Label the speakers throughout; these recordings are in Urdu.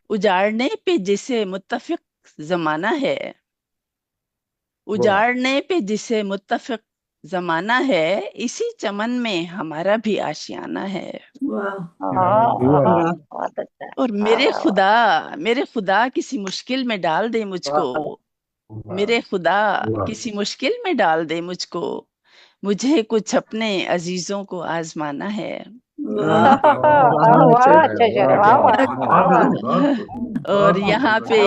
Speaker 1: اجاڑنے پہ جسے متفق زمانہ ہے، اجاڑنے پہ جسے متفق زمانہ ہے، اسی چمن میں ہمارا بھی آشیانہ ہے۔
Speaker 2: واہ
Speaker 3: واہ،
Speaker 4: بہت اچھا۔
Speaker 1: اور میرے خدا کسی مشکل میں ڈال دے مجھ کو، میرے خدا کسی مشکل میں ڈال دے مجھ کو، مجھے کچھ اپنے عزیزوں کو آزمانا ہے۔
Speaker 2: واہ
Speaker 4: واہ اچھا شعر ہے، واہ واہ واہ۔
Speaker 1: اور یہاں پہ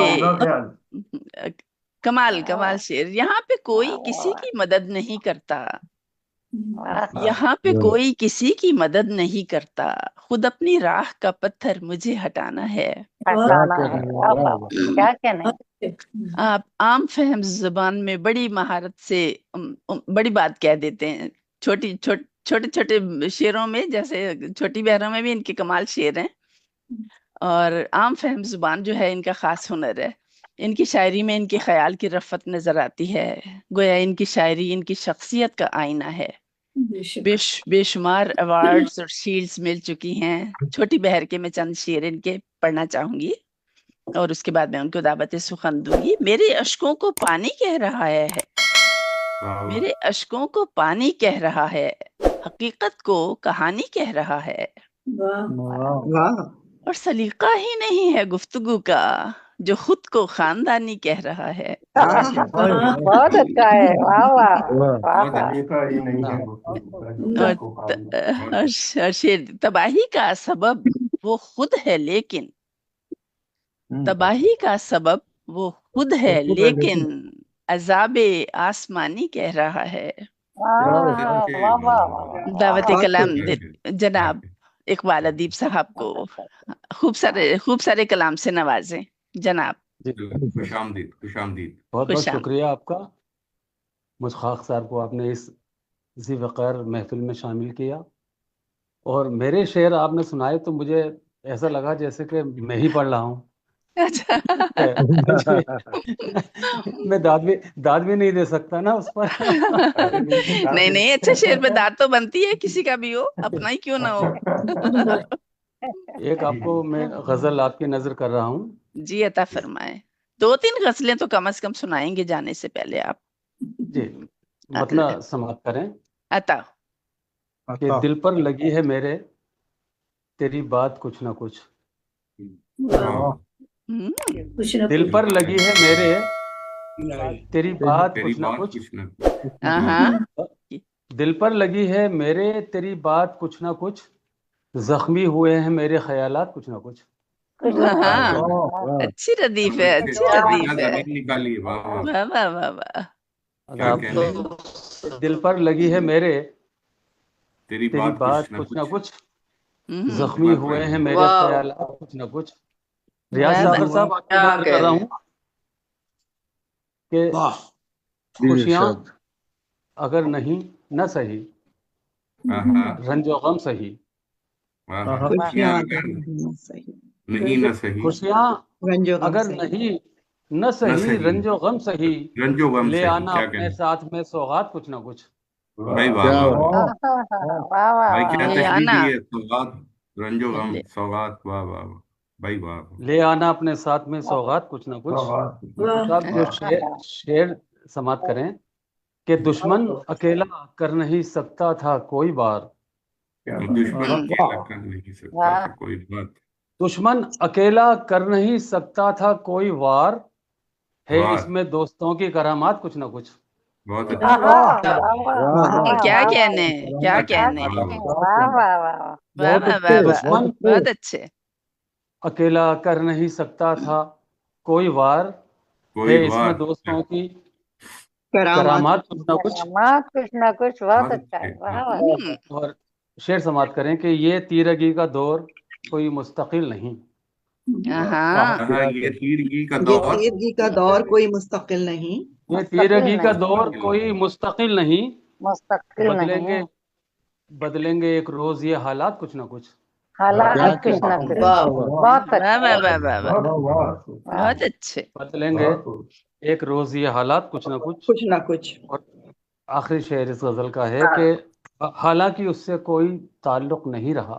Speaker 1: کمال شعر، یہاں پہ کوئی کسی کی مدد نہیں کرتا، یہاں پہ کوئی کسی کی مدد نہیں کرتا، خود اپنی راہ کا پتھر مجھے ہٹانا ہے۔
Speaker 4: کیا کہنا ہے؟
Speaker 1: آپ عام فہم زبان میں بڑی مہارت سے بڑی بات کہہ دیتے ہیں، چھوٹے چھوٹے شعروں میں، جیسے چھوٹی بہروں میں بھی ان کے کمال شعر ہیں، اور عام فہم زبان جو ہے ان کا خاص ہنر ہے۔ ان کی شاعری میں ان کے خیال کی رفت نظر آتی ہے، گویا ان کی شاعری ان کی شخصیت کا آئینہ ہے۔ بے شمار ایوارڈز اور شیلڈز مل چکی ہیں۔ چھوٹی بہر کے میں چند شعر ان کے پڑھنا چاہوں گی، اور اس کے بعد میں ان کو دعوت سخن دوں گی۔ میرے اشکوں کو پانی کہہ رہا ہے، میرے اشکوں کو پانی کہہ رہا ہے، حقیقت کو کہانی کہہ رہا ہے،
Speaker 2: واہ
Speaker 1: اور سلیقہ ہی نہیں ہے گفتگو کا، جو خود کو خاندانی کہہ رہا ہے۔
Speaker 4: بہت اچھا ہے، واہ واہ واہ۔
Speaker 1: اور شعر، تباہی کا سبب وہ خود ہے لیکن، تباہی کا سبب وہ خود ہے لیکن، عذاب آسمانی کہہ رہا ہے۔ دعوت کلام جناب اقبال ادیب صاحب کو خوب سارے کلام سے نوازیں جناب۔
Speaker 3: خوش آمدید، خوش آمدید۔
Speaker 5: بہت
Speaker 1: خوش آمدید۔
Speaker 5: شکریہ آپ کا، مشخاق صاحب کو آپ نے اس ذی وقار محفل میں شامل کیا، اور میرے شعر آپ نے سنائے تو مجھے ایسا لگا جیسے کہ میں ہی پڑھ رہا ہوں۔ میں داد بھی نہیں دے سکتا نا اس پر۔
Speaker 1: نہیں، اچھا شعر میں داد تو بنتی ہے، کسی کا بھی ہو، اپنا ہی کیوں نہ ہو۔
Speaker 5: ایک آپ کو میں غزل آپ کی نظر کر رہا ہوں۔
Speaker 1: جی عطا فرمائے، 2-3 غزلیں تو کم از کم سنائیں گے جانے سے پہلے آپ۔
Speaker 5: جی، مطلع سماعت کریں
Speaker 1: عطا۔
Speaker 5: کہ دل پر لگی ہے میرے تیری بات کچھ نہ کچھ، دل پر لگی ہے میرے تیری بات کچھ نہ کچھ، دل پر لگی ہے میرے تیری بات کچھ نہ کچھ، زخمی ہوئے ہیں میرے خیالات کچھ نہ کچھ۔
Speaker 1: اچھی ردیف ہے، اچھی ردیف ہے، واہ واہ واہ واہ۔
Speaker 5: دل پر لگی ہے میرے تیری بات کچھ نہ کچھ، زخمی ہوئے ہیں میرے خیالات کچھ نہ کچھ۔ ریاض ساغر صاحب آپ کی نظر کر رہا ہوں کہ خوشیاں اگر نہیں نہ سہی، رنج و غم سہی، خوشیاں اگر نہیں نہ سہی، رنج و غم سہی، لے آنا اپنے ساتھ میں سوغات کچھ نہ کچھ۔
Speaker 3: بھائی کیا تشبیہ دی ہے، سوغات، رنج و غم، سوغات، واہ واہ بھائی واہ۔
Speaker 5: لے آنا اپنے ساتھ میں سوغات کچھ نہ کچھ۔ صاحب جو شعر سماعت کریں کہ دشمن اکیلا کر نہیں سکتا تھا کوئی بار،
Speaker 3: دشمن اکیلا کر نہیں سکتا تھا کوئی بات،
Speaker 5: دشمن اکیلا کر نہیں سکتا تھا کوئی وار، ہے اس میں دوستوں کی کرامات کچھ نہ کچھ۔
Speaker 3: بہت اچھا،
Speaker 1: کیا کہنے، کیا کہنے،
Speaker 5: دشمن
Speaker 1: بہت اچھے۔
Speaker 5: اکیلا کر نہیں سکتا تھا کوئی وار، ہے اس میں دوستوں کی کرامات کچھ نہ کچھ۔
Speaker 4: کچھ نہ کچھ، بہت اچھا ہے۔
Speaker 5: اور شعر سماعت کریں کہ یہ تیرگی کا دور کوئی مستقل نہیں،
Speaker 3: یہ تیرگی کا دور
Speaker 2: کوئی مستقل نہیں،
Speaker 5: یہ تیرگی کا دور کوئی مستقل نہیں،
Speaker 4: مستقل نہیں،
Speaker 5: بدلیں گے ایک روز یہ حالات کچھ نہ کچھ۔
Speaker 4: حالات کچھ نہ کچھ، بہت
Speaker 1: بہت اچھے۔
Speaker 5: بدلیں گے ایک روز یہ حالات کچھ نہ کچھ۔
Speaker 2: کچھ نہ کچھ۔
Speaker 5: اور آخری شعر اس غزل کا ہے کہ حالانکہ اس سے کوئی تعلق نہیں رہا،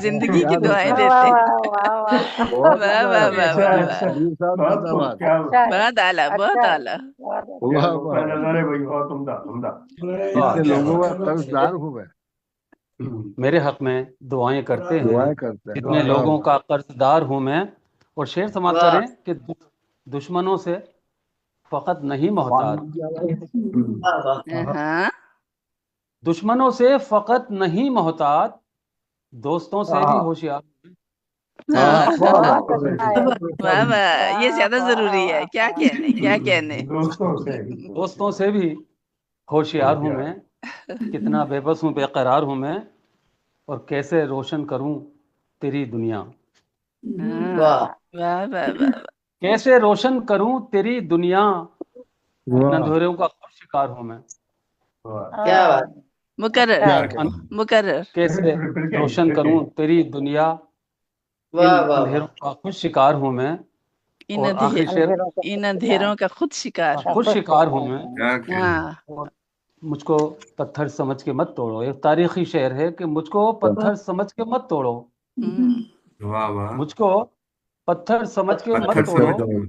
Speaker 1: زندگی کی دعائیں
Speaker 4: واہ
Speaker 1: دیتے ہیں.
Speaker 4: واہ واہ
Speaker 6: بہت
Speaker 1: واہ واہ واہ واہ واہ.
Speaker 6: خلیل صاحب زندہ باد.
Speaker 1: بہت اعلیٰ بہت اعلیٰ.
Speaker 6: واہ واہ. کتنے لوگوں کا قرض دار ہوں میں.
Speaker 5: میرے حق میں دعائیں کرتے ہیں
Speaker 6: دعائیں کرتے ہیں.
Speaker 5: کتنے لوگوں کا قرض دار ہوں میں. اور شعر سماعت کریں کہ دشمنوں سے فقط نہیں محتاط،
Speaker 1: ہاں
Speaker 5: دشمنوں سے فقط نہیں محتاط، دوستوں سے بھی ہوشیار.
Speaker 1: ہاں.
Speaker 4: بہت اچھا ہے.
Speaker 1: واہ واہ، یہ زیادہ ضروری ہے. کیا کہنے کیا کہنے.
Speaker 5: دوستوں سے بھی ہوشیار ہوں میں، کتنا بے بس ہوں بے قرار ہوں میں، اور کیسے روشن کروں تیری دنیا.
Speaker 1: واہ واہ واہ واہ.
Speaker 5: کیسے روشن کروں تیری دنیا، ان اندھیروں کا خود شکار ہوں میں.
Speaker 2: کیا بات.
Speaker 1: مقرر مقرر.
Speaker 5: کیسے روشن کروں تیری دنیا،
Speaker 2: واہ واہ
Speaker 5: اندھیروں کا خود شکار ہوں میں.
Speaker 1: ان
Speaker 5: اور آخری شعر،
Speaker 1: ان اندھیروں کا خود شکار.
Speaker 5: خود شکار ہوں میں.
Speaker 3: کیا کہنے.
Speaker 1: ہاں
Speaker 5: اور مجھ کو پتھر سمجھ کے مت توڑو. ایک تاریخی شعر ہے کہ مجھ کو پتھر سمجھ کے مت توڑو،
Speaker 3: واہ واہ.
Speaker 5: مجھ کو پتھر سمجھ کے مت
Speaker 3: پتھر سے
Speaker 5: توڑو،
Speaker 3: توڑو.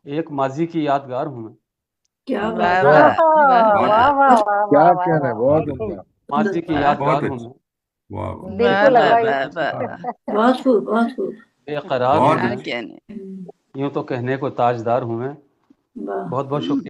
Speaker 5: ایک ماضی کی یادگار ہوں میں.
Speaker 2: کیا
Speaker 1: واہ
Speaker 2: بات.
Speaker 1: واہ
Speaker 4: واہ واہ
Speaker 6: کیا
Speaker 4: واہ
Speaker 6: کہنے. بہت عمدہ.
Speaker 5: ماضی کی یادگار ہوں میں.
Speaker 3: واہ
Speaker 4: دل
Speaker 3: واہ.
Speaker 4: کو لگا یہ.
Speaker 2: بہت خوب بہت خوب.
Speaker 5: بے قرار ہوں
Speaker 3: بہت
Speaker 1: کیا
Speaker 5: میں،
Speaker 1: کہنے.
Speaker 5: یوں تو کہنے کو تاجدار ہوں میں.
Speaker 2: واہ.
Speaker 5: بہت بہت شکریہ.